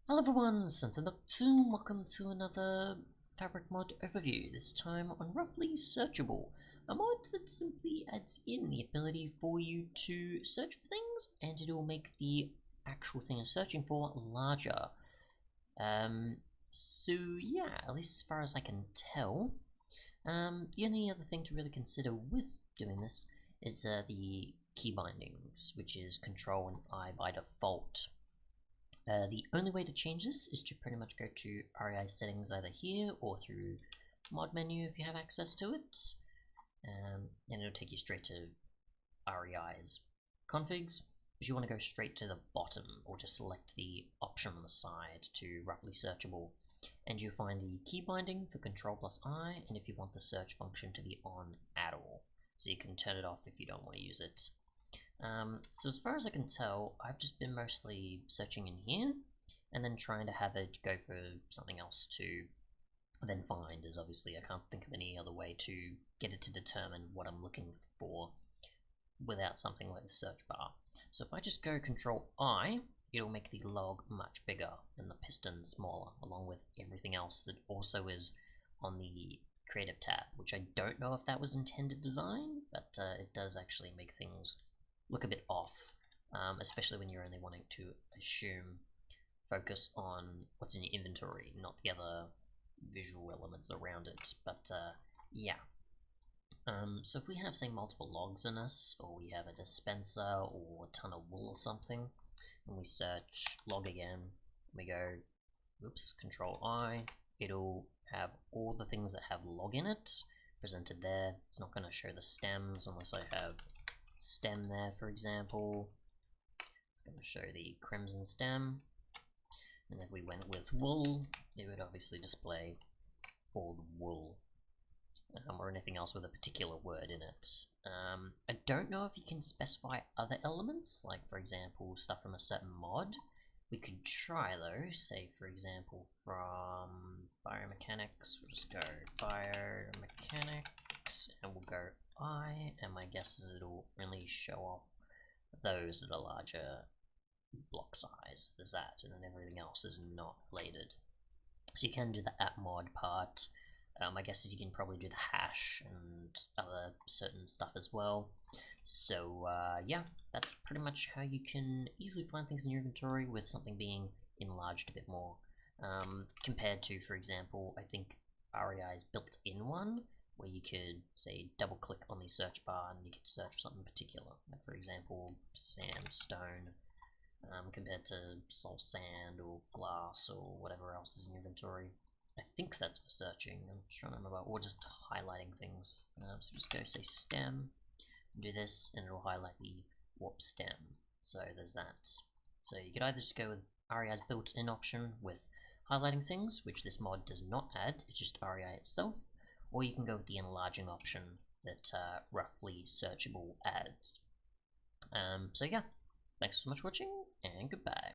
Hello everyone, Sentinel2, welcome to another Fabric mod overview, this time on Roughly Searchable, a mod that simply adds in the ability for you to search for things, and it will make the actual thing you're searching for larger. So yeah, at least as far as I can tell. The only other thing to really consider with doing this is the key bindings, which is Control and I by default. The only way to change this is to pretty much go to REI settings either here or through mod menu if you have access to it, and it'll take you straight to REI's configs. But you want to go straight to the bottom or just select the option on the side to roughly searchable, and you'll find the key binding for Control plus I, and if you want the search function to be on at all, so you can turn it off if you don't want to use it. So as far as I can tell, I've just been mostly searching in here, and then trying to have it go for something else to then find, as obviously I can't think of any other way to get it to determine what I'm looking for without something like the search bar. So if I just go Control I, it'll make the log much bigger and the piston smaller, along with everything else that also is on the Creative tab, which I don't know if that was intended design, but it does actually make things look a bit off, especially when you're only wanting to focus on what's in your inventory, not the other visual elements around it. But yeah. So if we have, say, multiple logs in us, or we have a dispenser or a ton of wool or something, and we search log again, we go, oops, Control I, it'll have all the things that have log in it presented there. It's not going to show the stems unless I have stem there, for example. It's going to show the crimson stem, and if we went with wool, it would obviously display all the wool, or anything else with a particular word in it. I don't know if you can specify other elements, like for example stuff from a certain mod. We could try though, say for example from biomechanics, we'll just go biomechanics, and we'll go I, and my guess is it'll only show off those that are larger block size. There's that, and then everything else is not related. So you can do the at mod part. My guess is you can probably do the hash and other certain stuff as well. So yeah, that's pretty much how you can easily find things in your inventory with something being enlarged a bit more. Compared to, for example, I think REI's built-in one, where you could, say, double click on the search bar and you could search for something particular. Like, for example, sandstone, compared to soul sand or glass or whatever else is in your inventory. I think that's for searching. I'm trying to remember, or just highlighting things. So just go say stem, do this, and it'll highlight the warp stem. So there's that. So you could either just go with REI's built-in option with highlighting things, which this mod does not add, it's just REI itself, or you can go with the enlarging option that roughly searchable adds. So yeah, thanks so much for watching, and goodbye.